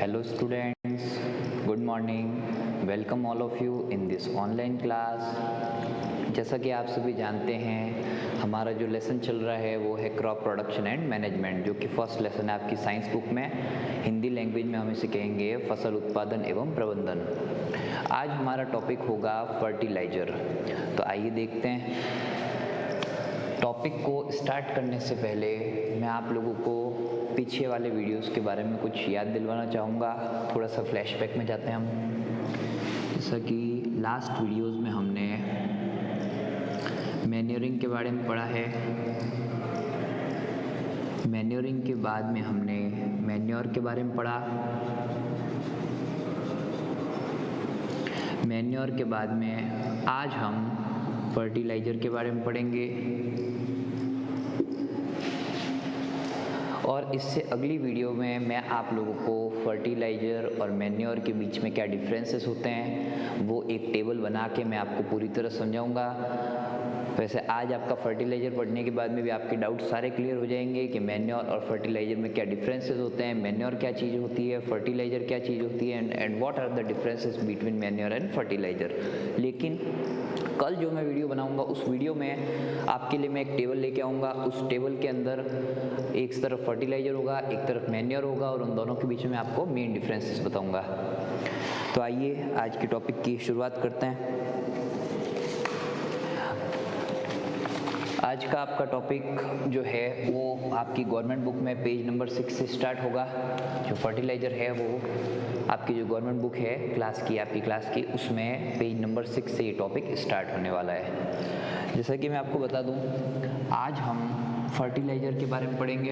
Hello students, good morning. Welcome all of you in this online class. जैसा कि आप सभी जानते हैं हमारा जो लेसन चल रहा है वो है क्रॉप प्रोडक्शन एंड मैनेजमेंट, जो कि फर्स्ट लेसन है आपकी साइंस बुक में। हिंदी लैंग्वेज में हम इसे कहेंगे फसल उत्पादन एवं प्रबंधन। आज हमारा टॉपिक होगा फर्टिलाइजर। तो आइए देखते हैं। टॉपिक को स्टार्ट करने से पहले मैं आप लोगों को पीछे वाले वीडियोस के बारे में कुछ याद दिलवाना चाहूँगा। थोड़ा सा फ्लैशबैक में जाते हैं हम। जैसा कि लास्ट वीडियोस में हमने मैन्योरिंग के बारे में पढ़ा है। मैन्योरिंग के बाद में हमने मैन्योर के बारे में पढ़ा। मैन्योर के बाद में आज हम फर्टिलाइज़र के बारे में पढ़ेंगे। और इससे अगली वीडियो में मैं आप लोगों को फर्टिलाइज़र और मैन्योर के बीच में क्या डिफरेंसेस होते हैं वो एक टेबल बना के मैं आपको पूरी तरह समझाऊंगा। वैसे आज आपका फर्टिलाइज़र पढ़ने के बाद में भी आपके डाउट सारे क्लियर हो जाएंगे कि मैन्योर और फर्टिलाइज़र में क्या डिफरेंसेस होते हैं, मैन्योर क्या चीज़ होती है, फर्टिलाइज़र क्या चीज़ होती है, and what are the differences between manure and fertilizer. लेकिन कल जो मैं वीडियो बनाऊंगा उस वीडियो में आपके लिए मैं एक टेबल लेके आऊँगा। उस टेबल के अंदर एक तरफ फर्टिलाइज़र होगा, एक तरफ मैन्योर होगा, और उन दोनों के बीच में आपको मेन डिफरेंसेस बताऊँगा। तो आइए आज के टॉपिक की शुरुआत करते हैं। आज का आपका टॉपिक जो है वो आपकी गवर्नमेंट बुक में पेज नंबर 6 से स्टार्ट होगा। जो फर्टिलाइज़र है वो आपकी जो गवर्नमेंट बुक है आपकी क्लास की उसमें पेज नंबर 6 से ये टॉपिक स्टार्ट होने वाला है। जैसा कि मैं आपको बता दूं, आज हम फर्टिलाइज़र के बारे में पढ़ेंगे।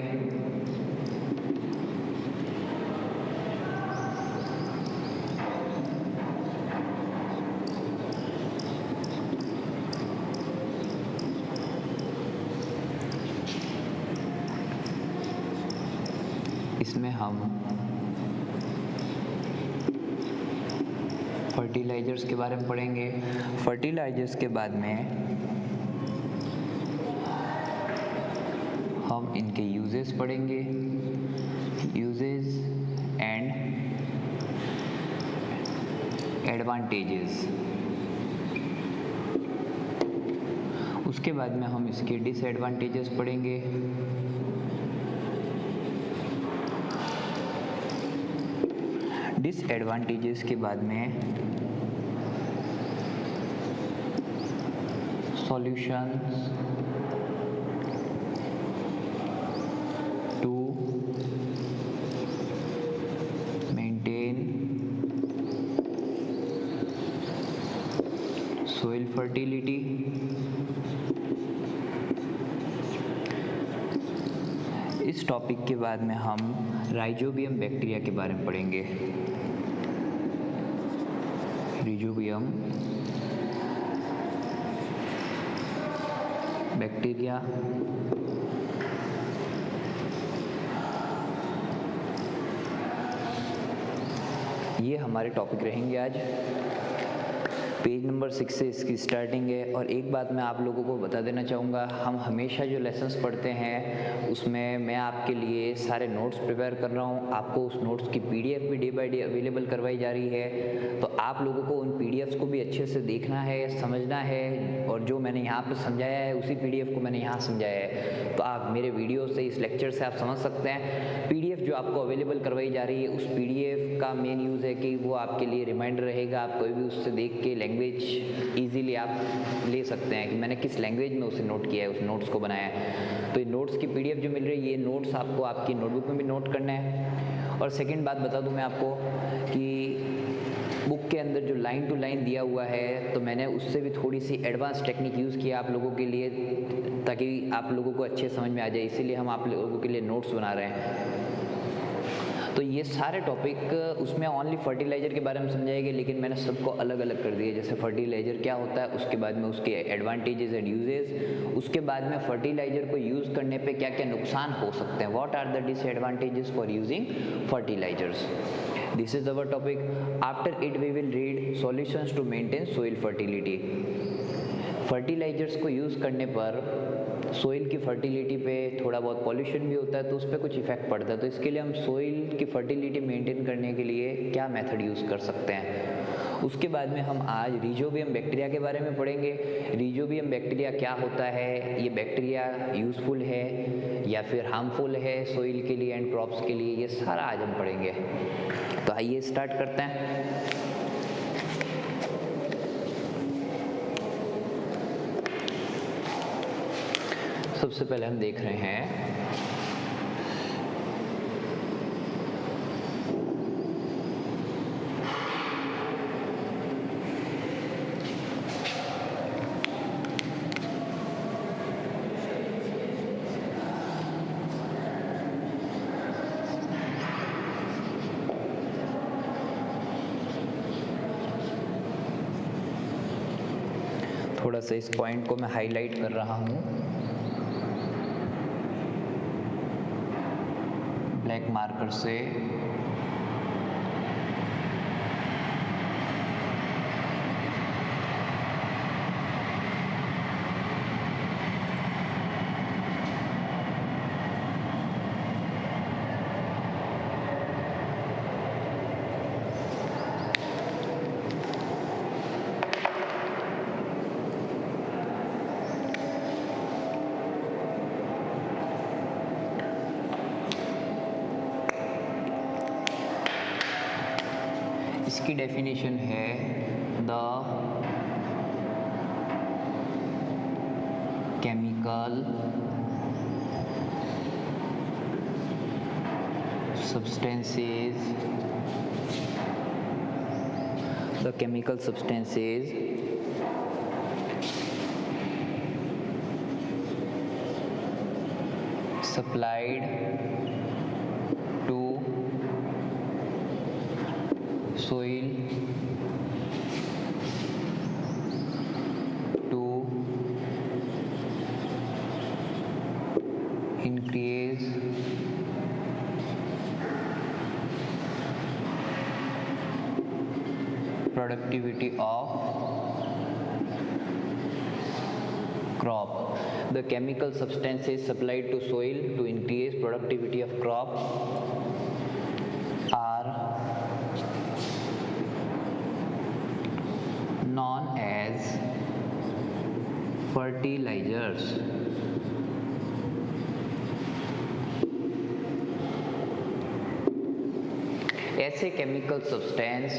इसमें हम फर्टिलाइजर्स के बारे में पढ़ेंगे। फर्टिलाइजर्स के बाद में हम इनके यूजेस पढ़ेंगे, यूजेस एंड एडवांटेजेस। उसके बाद में हम इसके डिसएडवांटेजेस पढ़ेंगे। डिसएडवांटेजेस के बाद में solutions to maintain soil fertility. इस टॉपिक के बाद में हम राइजोबियम बैक्टीरिया के बारे में पढ़ेंगे। राइजोबियम बैक्टीरिया ये हमारे टॉपिक रहेंगे आज। पेज नंबर 6 से इसकी स्टार्टिंग है। और एक बात मैं आप लोगों को बता देना चाहूँगा, हम हमेशा जो लेसन्स पढ़ते हैं उसमें मैं आपके लिए सारे नोट्स प्रिपेयर कर रहा हूँ। आपको उस नोट्स की PDF भी डे बाय डे अवेलेबल करवाई जा रही है। तो आप लोगों को उन PDFs को भी अच्छे से देखना है, समझना है, और जो मैंने यहाँ पर समझाया है उसी PDF को मैंने यहाँ समझाया है। तो आप मेरे वीडियो से, इस लेक्चर से आप समझ सकते हैं। PDF जो आपको अवेलेबल करवाई जा रही है उस PDF का मेन यूज़ है कि वो आपके लिए रिमाइंडर रहेगा। आप कोई भी उससे देख के लैंग्वेज इजीली आप ले सकते हैं कि मैंने किस लैंग्वेज में उसे नोट किया है, उस नोट्स को बनाया है। तो ये नोट्स की PDF जो मिल रही है, ये नोट्स आपको आपकी नोटबुक में भी नोट करना है। और सेकंड बात बता दूं मैं आपको कि बुक के अंदर जो लाइन टू लाइन दिया हुआ है तो मैंने उससे भी थोड़ी सी एडवांस टेक्निक यूज़ किया आप लोगों के लिए, ताकि आप लोगों को अच्छे समझ में आ जाए। इसीलिए हम आप लोगों के लिए नोट्स बना रहे हैं। तो ये सारे टॉपिक उसमें ओनली फर्टिलाइज़र के बारे में समझाएंगे, लेकिन मैंने सबको अलग अलग कर दिया। जैसे फर्टिलाइज़र क्या होता है, उसके बाद में उसके एडवांटेजेस एंड यूजेस, उसके बाद में फर्टिलाइज़र को यूज़ करने पे क्या क्या नुकसान हो सकते हैं, what are the disadvantages for using fertilizers. This is our topic. After it we will read solutions to maintain soil fertility. Fertilizers को यूज़ करने पर सोइल की फर्टिलिटी पे थोड़ा बहुत पॉल्यूशन भी होता है तो उस पर कुछ इफेक्ट पड़ता है। तो इसके लिए हम सोइल की फर्टिलिटी मेंटेन करने के लिए क्या मेथड यूज़ कर सकते हैं। उसके बाद में हम आज रिजोबियम बैक्टीरिया के बारे में पढ़ेंगे। रिजोबियम बैक्टीरिया क्या होता है, ये बैक्टीरिया यूज़फुल है या फिर हार्मफुल है सोइल के लिए एंड क्रॉप्स के लिए, ये सारा आज हम पढ़ेंगे। तो आइए स्टार्ट करते हैं। सबसे पहले हम देख रहे हैं थोड़ा सा इस पॉइंट को मैं हाईलाइट कर रहा हूँ ब्लैक मार्कर से। इसकी डेफिनेशन है the chemical substances supplied to soil to increase productivity of crop. The chemical substances supplied to soil to increase productivity of crop are known as fertilizers. ऐसे chemical substance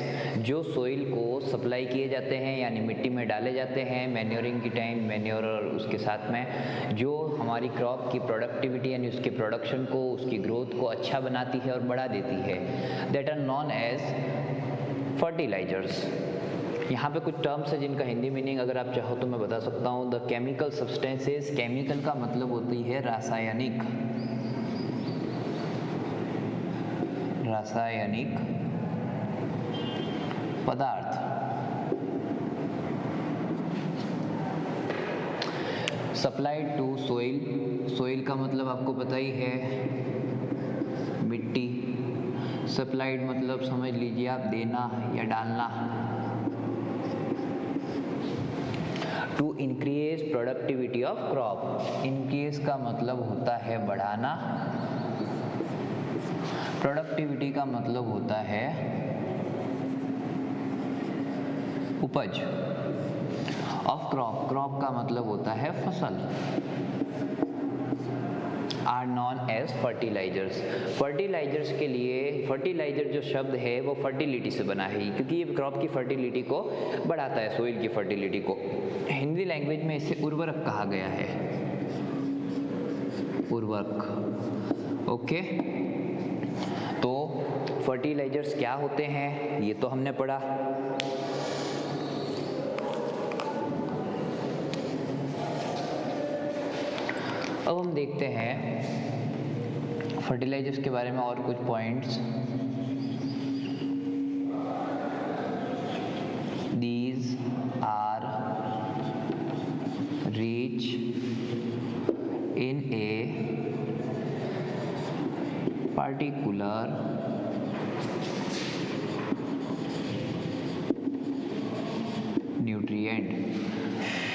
जो soil को supply किए जाते हैं यानी मिट्टी में डाले जाते हैं मैन्योरिंग की टाइम, मैन्योर और उसके साथ में जो हमारी क्रॉप की प्रोडक्टिविटी यानी उसके प्रोडक्शन को, उसकी ग्रोथ को अच्छा बनाती है और बढ़ा देती है, that are known as fertilizers. यहाँ पे कुछ टर्म्स है जिनका हिंदी मीनिंग अगर आप चाहो तो मैं बता सकता हूँ। द केमिकल सब्सटेंसेस, केमिकल का मतलब होती है रासायनिक पदार्थ। सप्लाइड टू सोइल, सोइल का मतलब आपको पता ही है मिट्टी। सप्लाइड मतलब समझ लीजिए आप देना या डालना। To increase productivity of crop, increase का मतलब होता है बढ़ाना, प्रोडक्टिविटी का मतलब होता है उपज, ऑफ क्रॉप, क्रॉप का मतलब होता है फसल। Are known as fertilizers. Fertilizers के लिए, फर्टिलाइजर जो शब्द है वो फर्टिलिटी से बना है क्योंकि ये क्रॉप की फर्टिलिटी को बढ़ाता है, सोइल की फर्टिलिटी को। हिंदी लैंग्वेज में इसे उर्वरक कहा गया है, उर्वरक। ओके, तो फर्टिलाइजर्स क्या होते हैं ये तो हमने पढ़ा। अब हम देखते हैं फर्टिलाइजर्स के बारे में और कुछ points. These are rich in a particular nutrient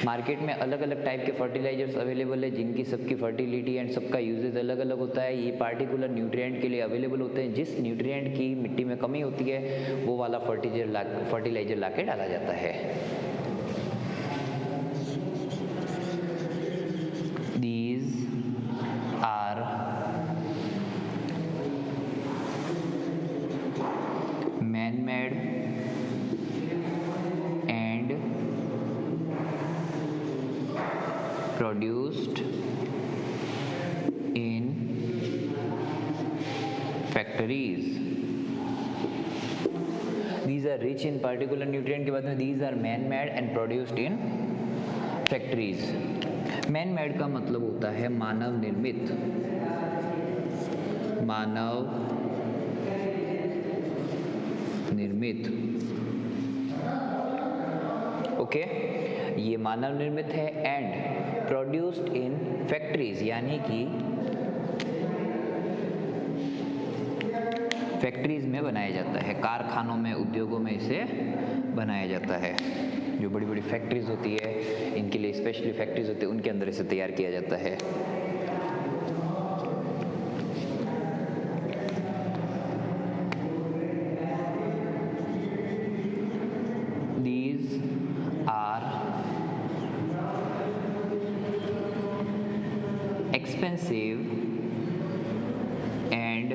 market में अलग अलग टाइप के फर्टिलाइजर्स अवेलेबल है जिनकी सबकी फर्टिलिटी एंड सबका यूजेज अलग अलग होता है। ये पार्टिकुलर न्यूट्रिएंट के लिए अवेलेबल होते हैं। जिस न्यूट्रिएंट की मिट्टी में कमी होती है वो वाला फर्टिलाइजर लाके डाला जाता है। These are man-made and produced in factories. These are rich in particular nutrient के बाद में these are man-made and produced in factories. Man-made का मतलब होता है मानव निर्मित, मानव निर्मित। ओके, ये मानव निर्मित है एंड प्रोड्यूस्ड इन फैक्ट्रीज, यानी कि फैक्ट्रीज में बनाया जाता है, कारखानों में, उद्योगों में इसे बनाया जाता है। जो बड़ी बड़ी फैक्ट्रीज होती है, इनके लिए स्पेशली फैक्ट्रीज होती है, उनके अंदर इसे तैयार किया जाता है। These are expensive and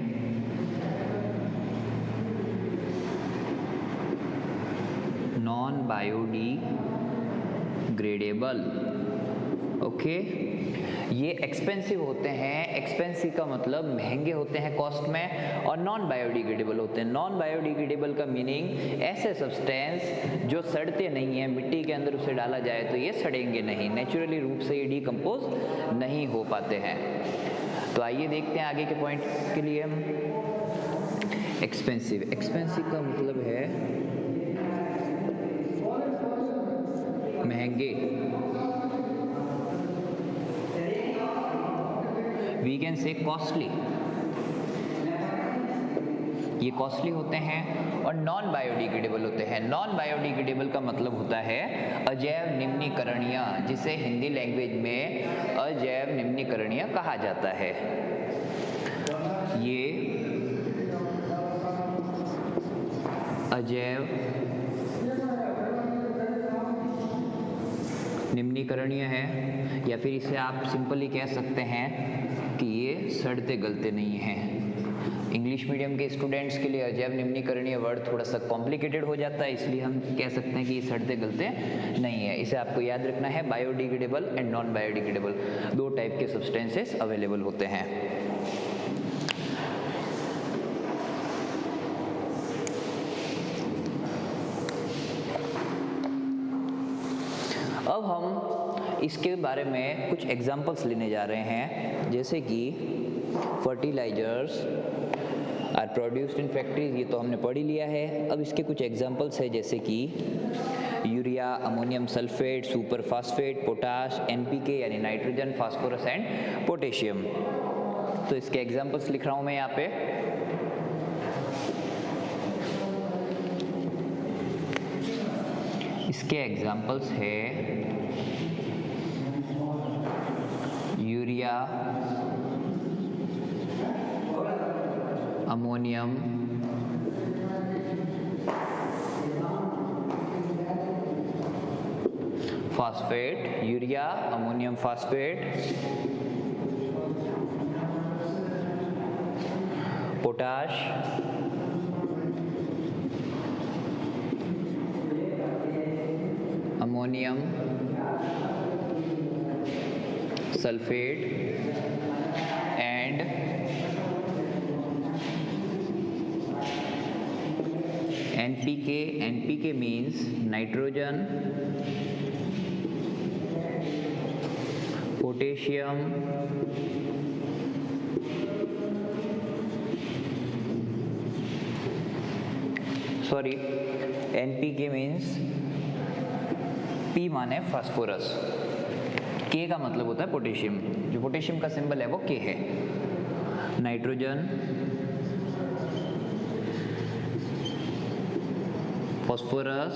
non-biodegradable। Okay, ये एक्सपेंसिव होते हैं। एक्सपेंसिव का मतलब महंगे होते हैं कॉस्ट में, और नॉन बायोडिग्रेडेबल होते हैं। नॉन बायोडिग्रेडेबल का मीनिंग ऐसे सब्सटेंस जो सड़ते नहीं हैं, मिट्टी के अंदर उसे डाला जाए तो ये सड़ेंगे नहीं, नेचुरली रूप से ये डिकम्पोज नहीं हो पाते हैं। तो आइए देखते हैं आगे के पॉइंट के लिए हम। एक्सपेंसिव, एक्सपेंसिव का मतलब है महंगे। वी कैन से कॉस्टली, ये कॉस्टली होते हैं और नॉन बायोडिग्रेडेबल होते हैं। नॉन बायोडिग्रेडेबल का मतलब होता है अजैव निम्नीकरणीय, जिसे हिंदी लैंग्वेज में अजैव निम्नीकरणीय कहा जाता है। ये अजैव निम्नीकरणीय है, या फिर इसे आप सिंपली कह सकते हैं कि ये सड़ते गलते नहीं हैं। इंग्लिश मीडियम के स्टूडेंट्स के लिए अजैव निम्नीकरणीय वर्ड थोड़ा सा कॉम्प्लिकेटेड हो जाता है, इसलिए हम कह सकते हैं कि ये सड़ते गलते नहीं है। इसे आपको याद रखना है। बायोडिग्रेडेबल एंड नॉन बायोडिग्रेडेबल दो टाइप के सब्सटेंसेस अवेलेबल होते हैं। अब हम इसके बारे में कुछ एग्जाम्पल्स लेने जा रहे हैं, जैसे कि fertilizers are produced in factories, ये तो हमने पढ़ ही लिया है। अब इसके कुछ एग्जाम्पल्स है, जैसे कि urea, ammonium sulphate, super phosphate, potash, NPK यानी नाइट्रोजन, फास्फोरस एंड पोटेशियम। तो इसके एग्जाम्पल्स लिख रहा हूँ मैं यहाँ पे। इसके एग्जाम्पल्स है urea, ammonium, phosphate, urea, ammonium phosphate, potash, ammonium sulphate and NPK. NPK means nitrogen, potassium, sorry, NPK means P माने फास्फोरस, के का मतलब होता है पोटेशियम। जो पोटेशियम का सिंबल है वो के है। नाइट्रोजन, फास्फोरस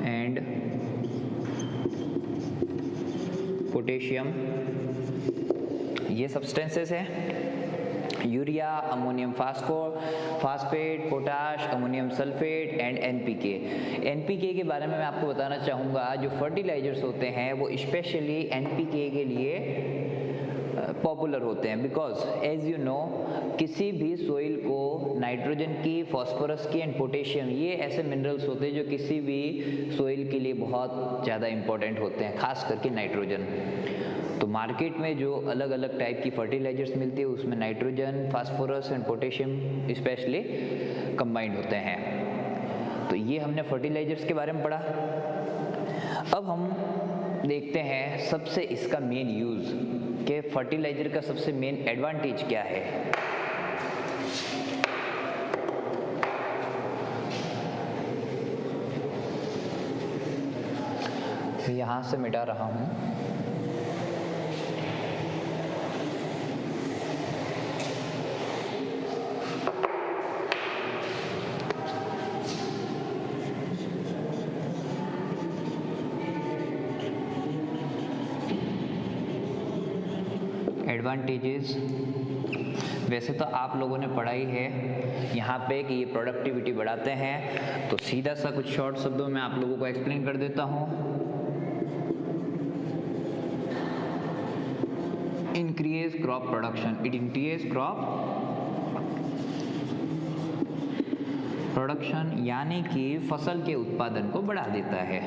एंड पोटेशियम, ये सब्सटेंसेस है। Urea, ammonium phosphate, potash, ammonium sulphate and NPK. NPK के बारे में मैं आपको बताना चाहूँगा, जो फर्टिलाइजर्स होते हैं वो स्पेशली एनपीके के लिए पॉपुलर होते हैं, बिकॉज एज यू नो किसी भी सोइल को नाइट्रोजन की, फॉस्फोरस की एंड पोटेशियम, ये ऐसे मिनरल्स होते हैं जो किसी भी सोइल के लिए बहुत ज़्यादा इंपॉर्टेंट होते हैं, खास करके नाइट्रोजन। तो मार्केट में जो अलग अलग टाइप की फर्टिलाइजर्स मिलती है उसमें nitrogen, phosphorus and potassium specially combined होते हैं। तो ये हमने फर्टिलाइजर्स के बारे में पढ़ा। अब हम देखते हैं सबसे इसका मेन यूज़, कि फर्टिलाइजर का सबसे मेन एडवांटेज क्या है। यहाँ से मिटा रहा हूँ। एडवांटेजेस वैसे तो आप लोगों ने पढ़ाई है यहाँ पे कि ये प्रोडक्टिविटी बढ़ाते हैं, तो सीधा सा कुछ शॉर्ट शब्दों में आप लोगों को एक्सप्लेन कर देता हूँ। Increase crop production, it increase crop production, यानी कि फसल के उत्पादन को बढ़ा देता है।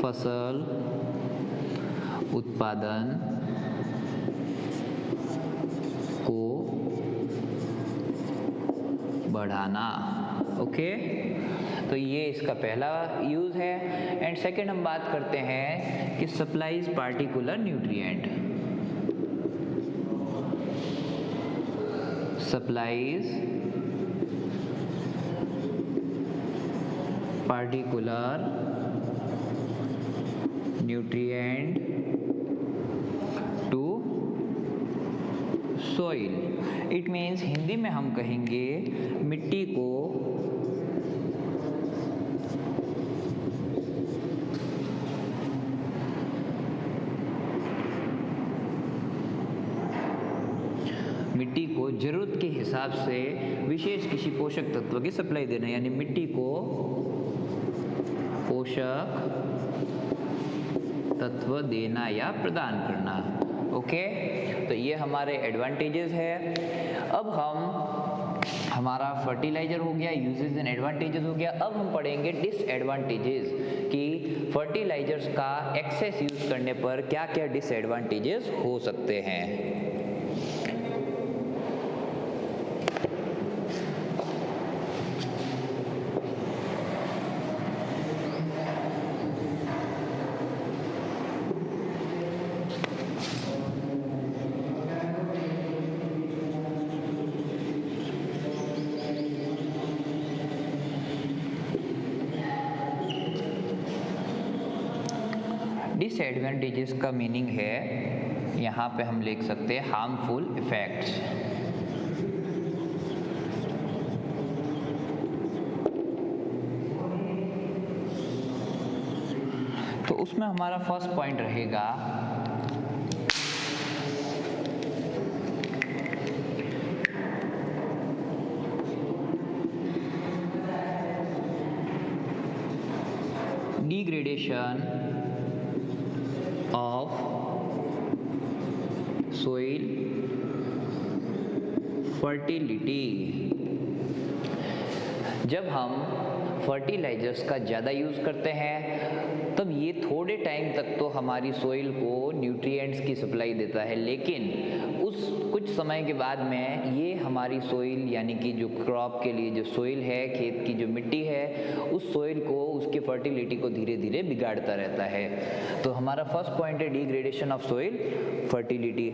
फसल उत्पादन को बढ़ाना। ओके, तो ये इसका पहला यूज है। एंड सेकंड हम बात करते हैं कि supplies particular nutrient, supplies particular nutrient to soil. It means Hindi में हम कहेंगे मिट्टी को जरूरत के हिसाब से विशेष किसी पोषक तत्व की सप्लाई देना, यानी मिट्टी को पोषक तत्व देना या प्रदान करना। ओके, तो ये हमारे एडवांटेजेस है। अब हमारा फर्टिलाइजर हो गया, यूजेस एंड एडवांटेजेस हो गया। अब हम पढ़ेंगे डिसएडवांटेजेस कि फर्टिलाइजर्स का एक्सेस यूज करने पर क्या क्या डिसएडवांटेजेस हो सकते हैं। डिसएडवांटेजेस का मीनिंग है, यहाँ पे हम लिख सकते हैं हार्मफुल इफेक्ट्स। तो उसमें हमारा फर्स्ट पॉइंट रहेगा डिग्रेडेशन of soil fertility। जब हम फर्टिलाइजर्स का ज़्यादा यूज़ करते हैं तब ये थोड़े टाइम तक तो हमारी सोइल को न्यूट्रिएंट्स की सप्लाई देता है, लेकिन उस कुछ समय के बाद में ये हमारी सोइल यानी कि जो क्रॉप के लिए जो सोइल है, खेत की जो मिट्टी है, उस सोइल को, उसकी फर्टिलिटी को धीरे धीरे बिगाड़ता रहता है। तो हमारा फर्स्ट पॉइंट है degradation of soil fertility.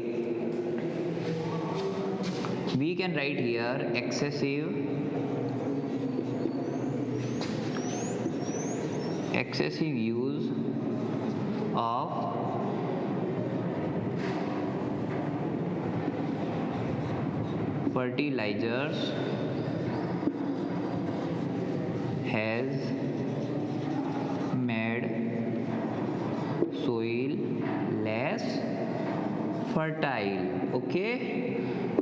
We can write here excessive use of fertilizers has made fertile, okay.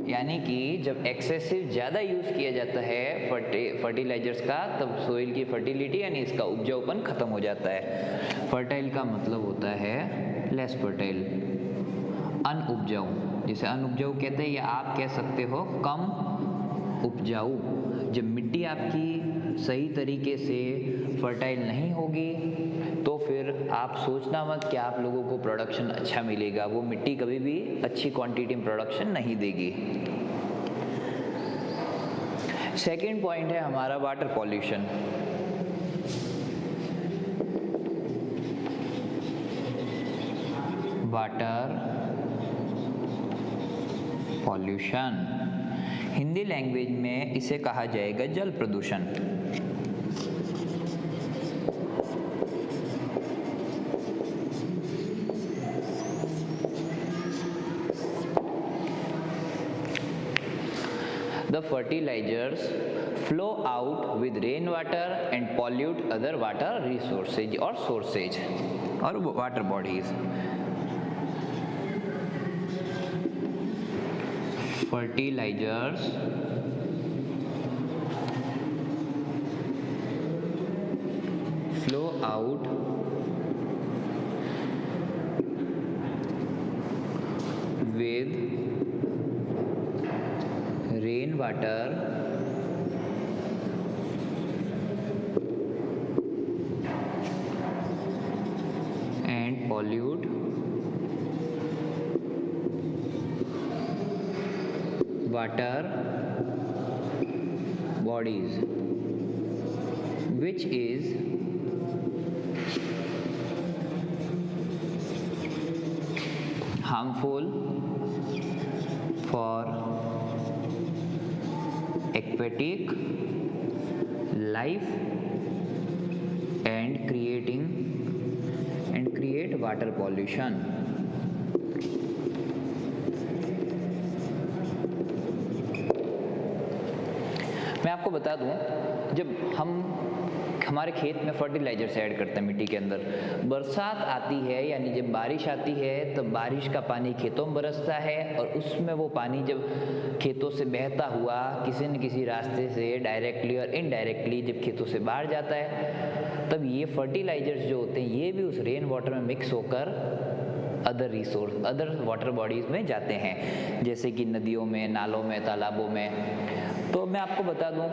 यानी कि जब एक्सेसिव ज़्यादा यूज़ किया जाता है फर्टिलाइजर्स का, तब सोइल की फर्टिलिटी यानी इसका उपजाऊपन ख़त्म हो जाता है। फर्टाइल का मतलब होता है लेस फर्टाइल, अनउपजाऊ। जिसे अनउपजाऊ कहते हैं या आप कह सकते हो कम उपजाऊ। जब मिट्टी आपकी सही तरीके से फर्टाइल नहीं होगी तो फिर आप सोचना मत कि आप लोगों को प्रोडक्शन अच्छा मिलेगा, वो मिट्टी कभी भी अच्छी क्वांटिटी में प्रोडक्शन नहीं देगी। सेकेंड पॉइंट है हमारा water pollution. Water pollution, Hindi language में इसे कहा जाएगा जल प्रदूषण। The fertilizers flow out with rainwater and pollute other water resources or sources or water bodies. Fertilizers flow out with rainwater and pollute water bodies, which is harmful for aquatic life and create water pollution. मैं आपको बता दूं, जब हमारे खेत में fertilisers add करते हैं मिट्टी के अंदर, बरसात आती है यानी जब बारिश आती है तब बारिश का पानी खेतों में बरसता है और उसमें वो पानी जब खेतों से बहता हुआ किसी न किसी रास्ते से डायरेक्टली और इनडायरेक्टली जब खेतों से बाहर जाता है, तब ये फर्टिलाइजर्स जो होते हैं ये भी उस रेन वाटर में मिक्स होकर अदर वाटर बॉडीज़ में जाते हैं, जैसे कि नदियों में, नालों में, तालाबों में। तो मैं आपको बता दूं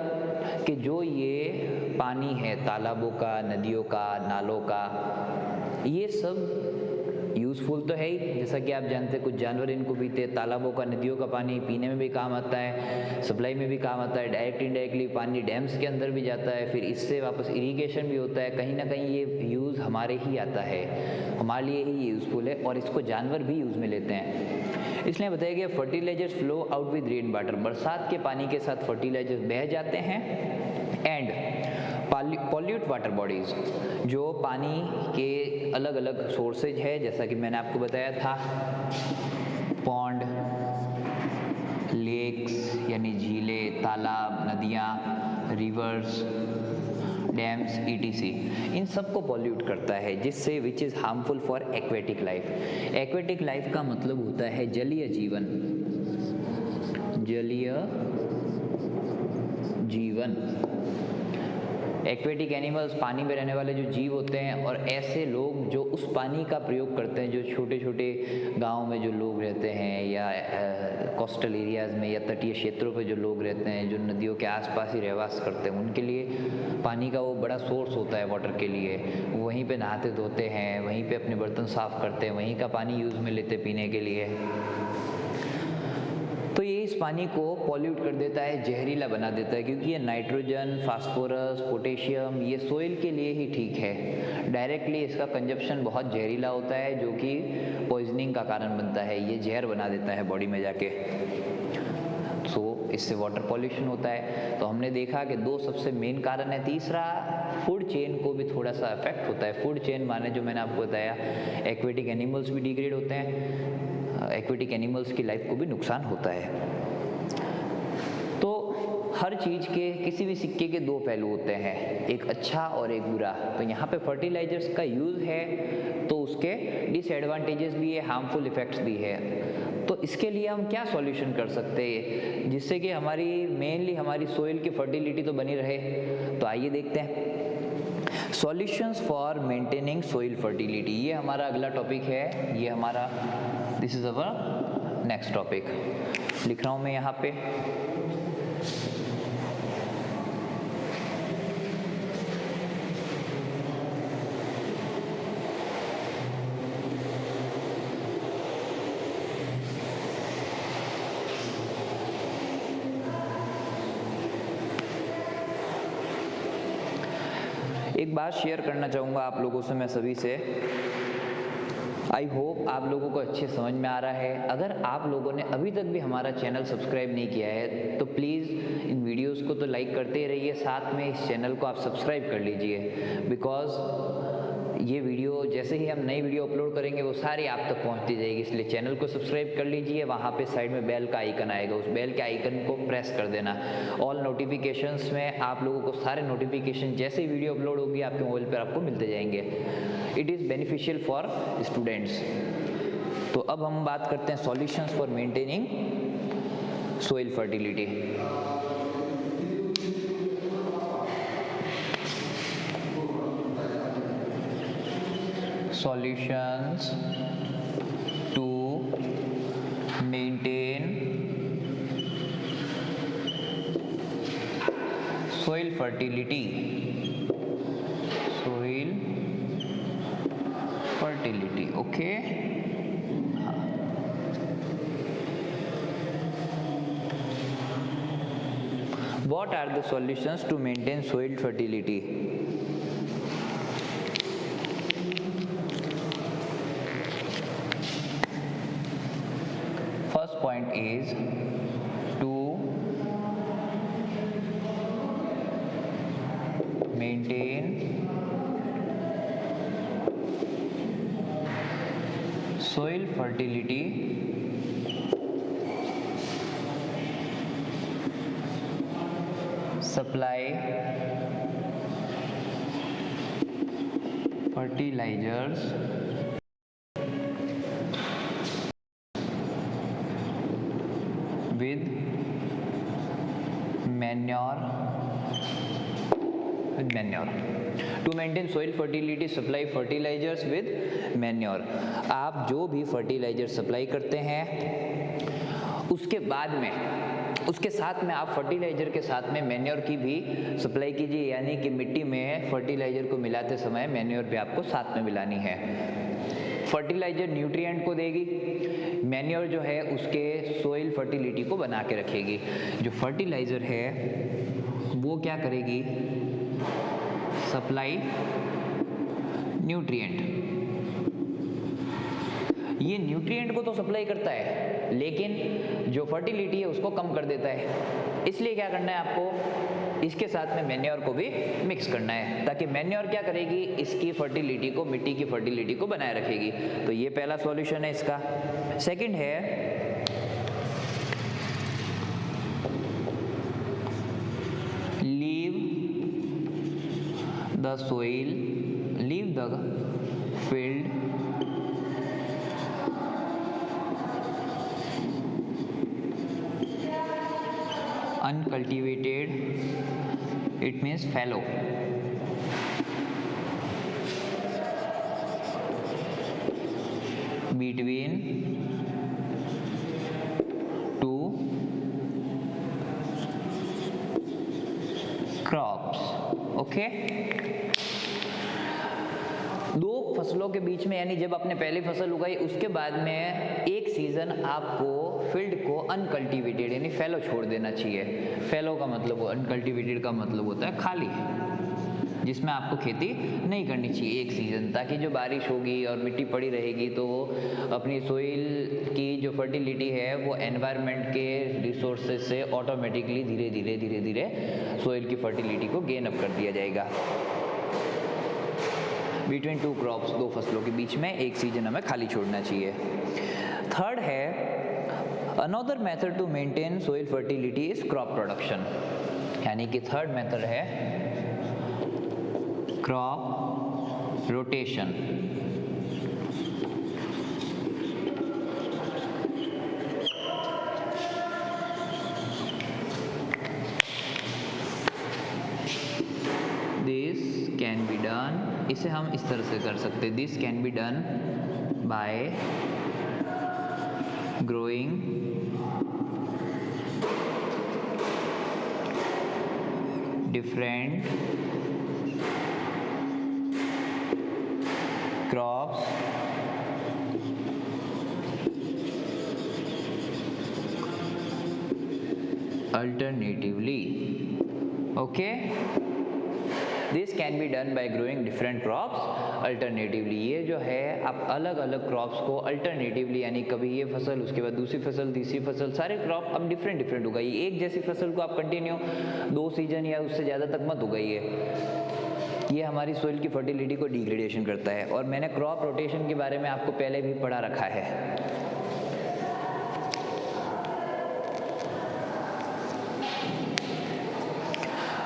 कि जो ये पानी है तालाबों का, नदियों का, नालों का, ये सब यूज़फुल तो है ही, जैसा कि आप जानते हैं कुछ जानवर इनको पीते हैं। तालाबों का, नदियों का पानी पीने में भी काम आता है, सप्लाई में भी काम आता है, डायरेक्ट इनडायरेक्टली पानी डैम्स के अंदर भी जाता है, फिर इससे वापस इरिगेशन भी होता है। कहीं ना कहीं ये यूज़ हमारे ही आता है, हमारे लिए ही यूज़फुल है और इसको जानवर भी यूज़ में लेते हैं। इसलिए बताया गया fertilizers flow out with rain water, बरसात के पानी के साथ फर्टिलाइजर्स बह जाते हैं। एंड पॉल्यूट वाटर बॉडीज़, जो पानी के अलग अलग सोर्सेज है, जैसा कि मैंने आपको बताया था, पॉन्ड, लेक्स यानी झीलें, तालाब, नदियाँ, रिवर्स, डैम्स, ETC, इन सब को पॉल्यूट करता है, जिससे which is harmful for aquatic life. Aquatic life का मतलब होता है जलीय जीवन, जलीय जीवन। एक्वेटिक एनिमल्स, पानी में रहने वाले जो जीव होते हैं, और ऐसे लोग जो उस पानी का प्रयोग करते हैं, जो छोटे छोटे गाँव में जो लोग रहते हैं या कोस्टल एरियाज़ में या तटीय क्षेत्रों पे जो लोग रहते हैं, जो नदियों के आसपास ही रहवास करते हैं, उनके लिए पानी का वो बड़ा सोर्स होता है वाटर के लिए। वहीं पे नहाते धोते हैं, वहीं पे अपने बर्तन साफ़ करते हैं, वहीं का पानी यूज़ में लेते पीने के लिए। तो ये इस पानी को पॉल्यूट कर देता है, जहरीला बना देता है, क्योंकि ये नाइट्रोजन, फास्फोरस, पोटेशियम ये सोइल के लिए ही ठीक है। डायरेक्टली इसका कंजप्शन बहुत जहरीला होता है, जो कि पॉइजनिंग का कारण बनता है, ये जहर बना देता है बॉडी में जाके। इससे वाटर पॉल्यूशन होता है। तो हमने देखा कि दो सबसे मेन कारण है। तीसरा, फूड चेन को भी थोड़ा सा इफेक्ट होता है। फूड चेन माने जो मैंने आपको बताया, एक्वेटिक एनिमल्स भी डिग्रेड होते हैं, एक्वेटिक एनिमल्स की लाइफ को भी नुकसान होता है। तो हर चीज़ के, किसी भी सिक्के के दो पहलू होते हैं, एक अच्छा और एक बुरा। तो यहाँ पे फर्टिलाइजर्स का यूज़ है तो उसके डिसएडवांटेजेस भी है, हार्मफुल इफ़ेक्ट्स भी है। इसके लिए हम क्या सॉल्यूशन कर सकते हैं जिससे कि मेनली हमारी सोइल की फर्टिलिटी तो बनी रहे? तो आइए देखते हैं solutions for maintaining soil fertility. ये हमारा अगला टॉपिक है, ये हमारा this is our next topic. लिख रहा हूँ मैं यहाँ पे। एक बात शेयर करना चाहूँगा आप लोगों से, मैं सभी से। आई होप आप लोगों को अच्छे समझ में आ रहा है। अगर आप लोगों ने अभी तक भी हमारा चैनल सब्सक्राइब नहीं किया है तो प्लीज़ इन वीडियोस को तो लाइक करते ही रहिए, साथ में इस चैनल को आप सब्सक्राइब कर लीजिए। बिकॉज़ ये वीडियो जैसे ही हम नई वीडियो अपलोड करेंगे वो सारी आप तक पहुंचती जाएगी, इसलिए चैनल को सब्सक्राइब कर लीजिए। वहाँ पे साइड में बेल का आइकन आएगा, उस बेल के आइकन को प्रेस कर देना। ऑल नोटिफिकेशंस में आप लोगों को सारे नोटिफिकेशन जैसे ही वीडियो अपलोड होगी आपके मोबाइल पर आपको मिलते जाएंगे। It is beneficial for students. तो अब हम बात करते हैं solutions for maintaining soil fertility. Solutions to maintain soil fertility. Soil fertility, okay. What are the solutions to maintain soil fertility? Point is to maintain soil fertility supply fertilizers with manure. To maintain soil fertility, supply fertilizers with manure. आप जो भी fertiliser supply करते हैं उसके बाद में उसके साथ में आप फर्टिलाइजर के साथ में मैन्योर की भी सप्लाई कीजिए, यानी कि मिट्टी में फर्टिलाइजर को मिलाते समय मैन्योर भी आपको साथ में मिलानी है। फर्टिलाइजर न्यूट्रिएंट को देगी, मैन्योर जो है उसके सोइल फर्टिलिटी को बना के रखेगी। जो फर्टिलाइजर है वो क्या करेगी? Supply nutrient. ये न्यूट्रिएंट को तो सप्लाई करता है लेकिन जो फर्टिलिटी है उसको कम कर देता है। इसलिए क्या करना है आपको? इसके साथ में मैन्योर को भी मिक्स करना है, ताकि मैन्योर क्या करेगी? इसकी फर्टिलिटी को, मिट्टी की फर्टिलिटी को बनाए रखेगी। तो ये पहला सॉल्यूशन है इसका। सेकंड है leave the soil, leave the field uncultivated, it means fallow. Between two crops, okay. दो फसलों के बीच में, यानी जब आपने पहली फसल उगाई उसके बाद में एक सीजन आपको फील्ड को अनकल्टिवेटेड यानी फैलो छोड़ देना चाहिए। फैलो का मतलब, अनकल्टिवेटेड का मतलब होता है खाली, जिसमें आपको खेती नहीं करनी चाहिए एक सीज़न, ताकि जो बारिश होगी और मिट्टी पड़ी रहेगी तो वो अपनी सोइल की जो फर्टिलिटी है वो एनवायरनमेंट के रिसोर्सेज से ऑटोमेटिकली धीरे धीरे सोइल की फर्टिलिटी को गेन अप कर दिया जाएगा। बिटवीन टू क्रॉप्स, दो फसलों के बीच में एक सीजन हमें खाली छोड़ना चाहिए। थर्ड है another method to maintain soil fertility is crop production, यानी कि थर्ड मेथड है क्रॉप रोटेशन। इसे हम इस तरह से कर सकते हैं, this can be done by growing different crops alternatively. Okay, this can be done by growing different crops alternatively. ये जो है आप अलग अलग क्रॉप्स को अल्टरनेटिवली, यानी कभी ये फसल उसके बाद दूसरी फसल तीसरी फसल, सारे क्रॉप अब डिफरेंट डिफरेंट उगाइए। एक जैसी फसल को आप कंटिन्यू 2 सीजन या उससे ज़्यादा तक मत उगाइए, ये हमारी सोइल की फर्टिलिटी को डिग्रेडेशन करता है। और मैंने क्रॉप रोटेशन के बारे में आपको पहले भी पढ़ा रखा है।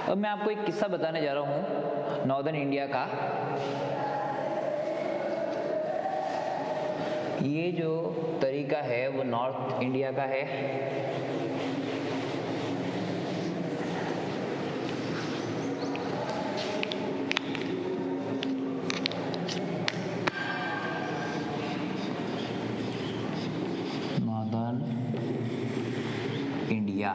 अब मैं आपको एक किस्सा बताने जा रहा हूँ नॉर्दर्न इंडिया का। ये जो तरीका है वो नॉर्थ इंडिया का है। नॉर्दर्न इंडिया,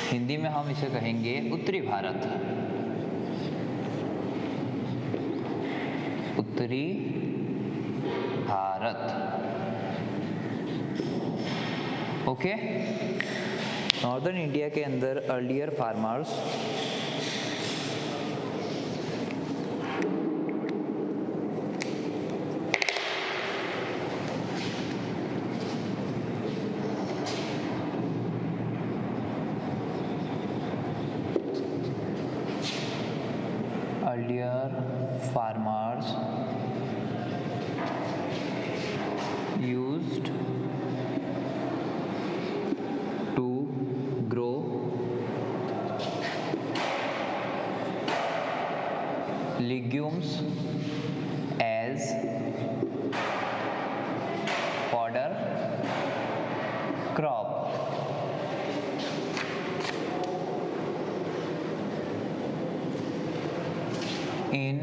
हिंदी में हम इसे कहेंगे उत्तरी भारत। उत्तरी भारत, ओके। नॉर्दर्न इंडिया के अंदर earlier farmers used to grow legumes as fodder crop. In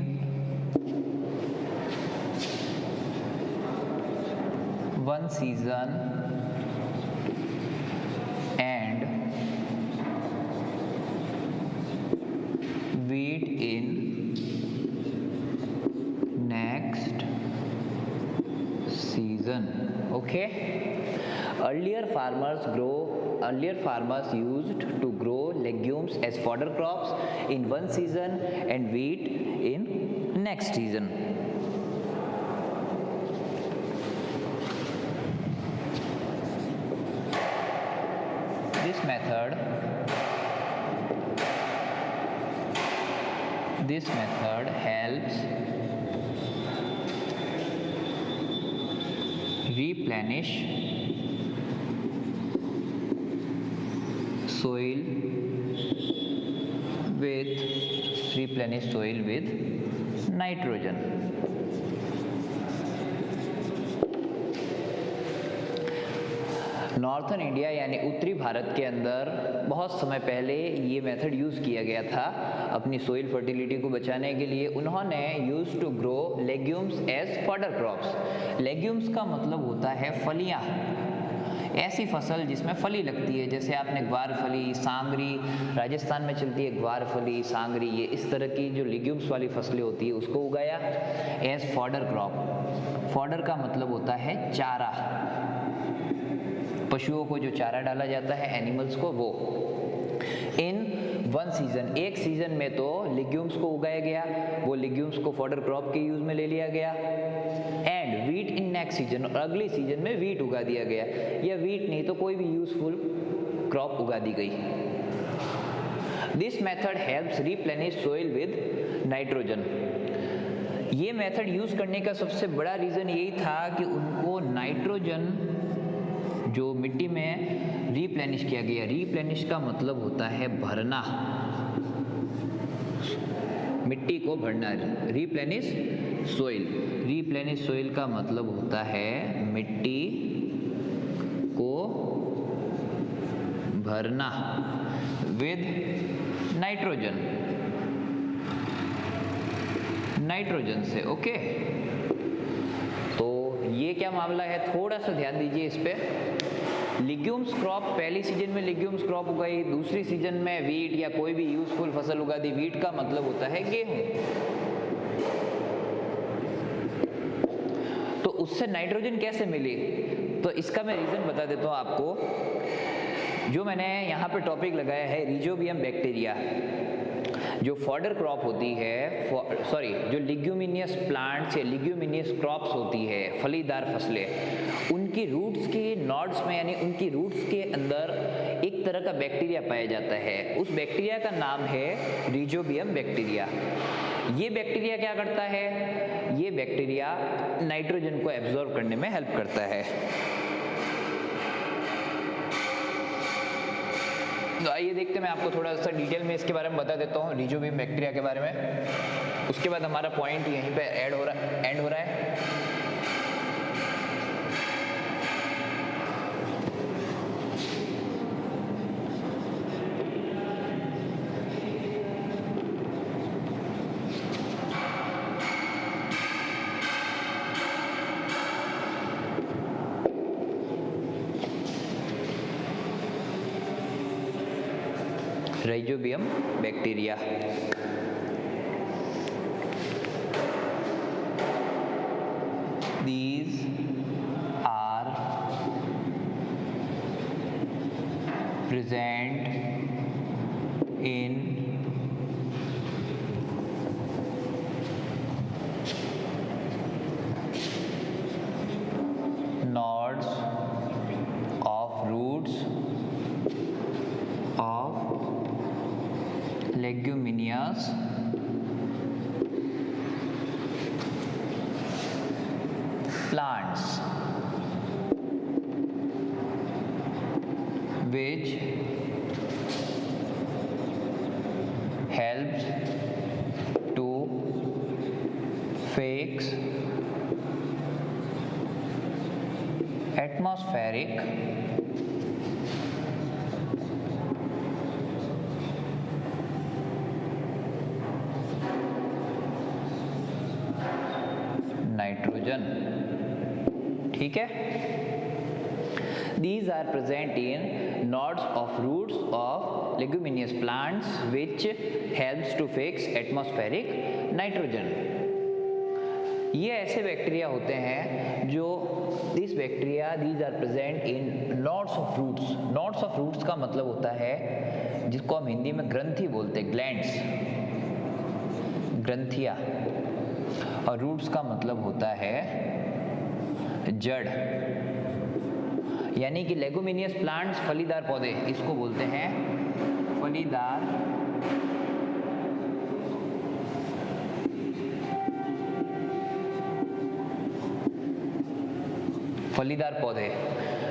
one season and wheat in next season. Okay, earlier farmers used to grow legumes as fodder crops in one season and wheat in next season. This method helps replenish soil with nitrogen. Northern India यानी उत्तरी भारत के अंदर बहुत समय पहले ये method use किया गया था अपनी सोइल फर्टिलिटी को बचाने के लिए। उन्होंने use to grow legumes as fodder crops. Legumes का मतलब होता है फलियाँ, ऐसी फसल जिसमें फली लगती है। जैसे आपने ग्वार फली, सांगरी, राजस्थान में चलती है ग्वार फली, सांगरी, ये इस तरह की जो लेग्यूम्स वाली फसलें होती है उसको उगाया एज फॉडर क्रॉप। फॉडर का मतलब होता है चारा, पशुओं को जो चारा डाला जाता है एनिमल्स को, वो। इन वन सीजन, एक सीजन में तो लेग्यूम्स को उगाया गया, वो लेग्यूम्स को फॉडर क्रॉप के यूज में ले लिया गया। And wheat in next season, और अगले सीजन में वीट उगा दिया गया, या वीट नहीं तो कोई भी यूजफुल क्रॉप उगा दी गई। This method helps replenish soil with nitrogen. ये मेथड यूज करने का सबसे बड़ा रीजन यही था कि उनको नाइट्रोजन जो मिट्टी में रिप्लेनिश किया गया। रिप्लेनिश का मतलब होता है भरना, मिट्टी को भरना। रिप्लेनिश सोइल, रिप्लेनिश सोइल का मतलब होता है मिट्टी को भरना विद नाइट्रोजन से। ओके, तो ये क्या मामला है, थोड़ा सा ध्यान दीजिए इस पे। लिग्यूम्स क्रॉप, पहली सीजन में लिग्यूम्स क्रॉप उगाई, दूसरी सीजन में वीट या कोई भी यूजफुल फसल उगा दी। वीट का मतलब होता है गेहूं। तो उससे नाइट्रोजन कैसे मिली, तो इसका मैं रीजन बता देता हूं आपको। जो मैंने यहाँ पे टॉपिक लगाया है रिजोबियम बैक्टीरिया, जो फॉडर क्रॉप होती है, जो लिग्यूमिनियस प्लांट्स या लिग्यूमिनियस क्रॉप्स होती है, फलीदार फसलें, उनकी रूट्स के नॉड्स में यानी उनकी रूट्स के अंदर एक तरह का बैक्टीरिया पाया जाता है। उस बैक्टीरिया का नाम है रिजोबियम बैक्टीरिया। ये बैक्टीरिया क्या करता है, ये बैक्टीरिया नाइट्रोजन को एब्जॉर्ब करने में हेल्प करता है। तो आइए देखते हैं, मैं आपको थोड़ा सा डिटेल में इसके बारे में बता देता हूँ रिजोबियम बैक्टीरिया के बारे में। उसके बाद हमारा पॉइंट यहीं पे एंड हो रहा है। Rhizobium bacteria. These are present in nodes of roots of leguminous plants, which helps to fix atmospheric nitrogen. ठीक है, these are present in nodes of roots of leguminous plants which helps to fix atmospheric nitrogen। ये ऐसे bacteria होते हैं जो these are present in nodes of roots। nodes of roots का मतलब होता है जिसको हम हिंदी में ग्रंथि बोलते हैं, ग्लैंड्स, ग्रंथिया, और रूट्स का मतलब होता है जड़। यानी कि लेगुमिनियस प्लांट्स, फलीदार पौधे, इसको बोलते हैं फलीदार पौधे।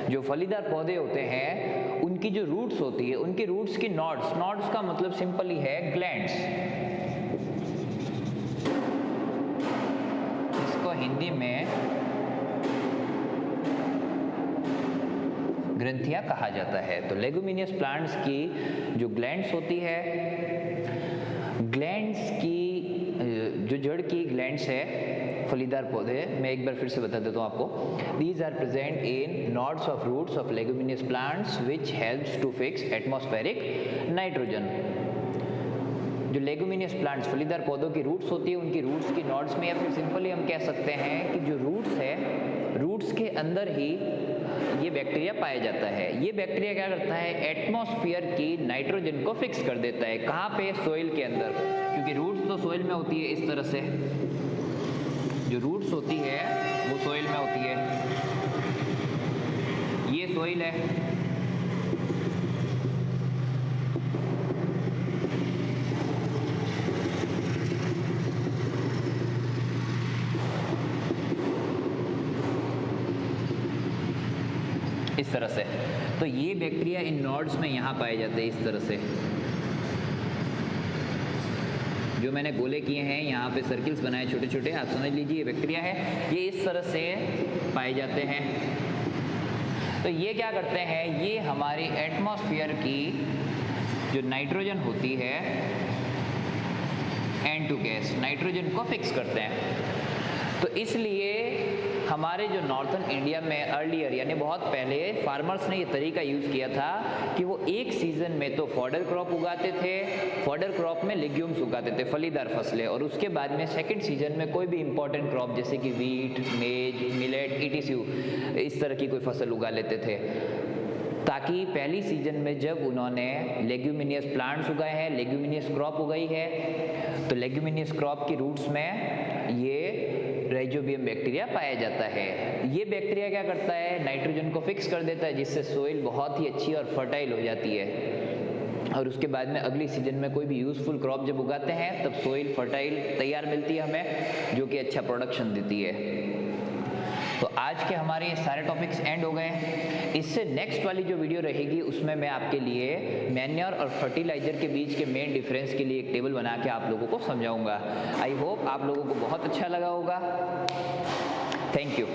जो फलीदार पौधे होते हैं उनकी जो रूट्स होती है, उनकी रूट्स की नॉड्स का मतलब सिंपली है ग्लैंड्स, इसको हिंदी में ग्रंथियां कहा जाता है। तो लेगुमिनियस प्लांट्स की जो ग्लैंड्स होती है, ग्लैंड्स की जो जड़ की ग्लैंड्स है, फलीदार पौधे, मैं एक बार फिर से बता देता हूँ आपको। These are present in nodes of roots of leguminous plants which helps to fix atmospheric nitrogen। जो लेगुमिनियस प्लांट्स, फलीदार पौधों की रूट्स होती है, उनकी रूट्स की नोड्स में, या फिर सिंपली हम कह सकते हैं कि जो रूट्स है, रूट्स के अंदर ही ये बैक्टीरिया पाया जाता है। ये बैक्टीरिया क्या करता है, एटमॉस्फेयर की नाइट्रोजन को फिक्स कर देता है। कहाँ पे, सोइल के अंदर, क्योंकि रूट्स तो सोइल में होती है। इस तरह से जो रूट्स होती है वो सोइल में होती है, ये सोइल है, इस तरह से। तो ये बैक्टीरिया इन नोड्स में यहाँ पाए जाते हैं, इस तरह से। जो मैंने गोले किए हैं, यहाँ पे सर्किल्स बनाए छोटे छोटे, आप समझ लीजिए ये बैक्टीरिया है, ये इस तरह से पाए जाते हैं। तो ये क्या करते हैं, ये हमारी एटमॉस्फेयर की जो नाइट्रोजन होती है N2 गैस, नाइट्रोजन को फिक्स करते हैं। तो इसलिए हमारे जो नॉर्थन इंडिया में अर्लियर यानी बहुत पहले फार्मर्स ने ये तरीका यूज़ किया था कि वो एक सीज़न में तो फॉडर क्रॉप उगाते थे, फॉडर क्रॉप में लेग्यूम्स उगाते थे, फलीदार फसलें, और उसके बाद में सेकंड सीजन में कोई भी इंपॉर्टेंट क्रॉप जैसे कि वीट, मेज, मिलेट, ETC इस तरह की कोई फसल उगा लेते थे, ताकि पहली सीजन में जब उन्होंने लेग्यूमिनियस प्लांट्स उगाए हैं, लेग्यूमिनियस क्रॉप उगाई है, तो लेग्यूमिनियस क्रॉप की रूट्स में ये राइजोबियम बैक्टीरिया पाया जाता है। ये बैक्टीरिया क्या करता है, नाइट्रोजन को फिक्स कर देता है, जिससे सोइल बहुत ही अच्छी और फर्टाइल हो जाती है। और उसके बाद में अगली सीजन में कोई भी यूज़फुल क्रॉप जब उगाते हैं तब सोइल फर्टाइल तैयार मिलती है हमें, जो कि अच्छा प्रोडक्शन देती है। तो आज के हमारे ये सारे टॉपिक्स एंड हो गए। इससे नेक्स्ट वाली जो वीडियो रहेगी उसमें मैं आपके लिए मैन्योर और फर्टिलाइजर के बीच के मेन डिफरेंस के लिए एक टेबल बना के आप लोगों को समझाऊंगा। आई होप आप लोगों को बहुत अच्छा लगा होगा। Thank you.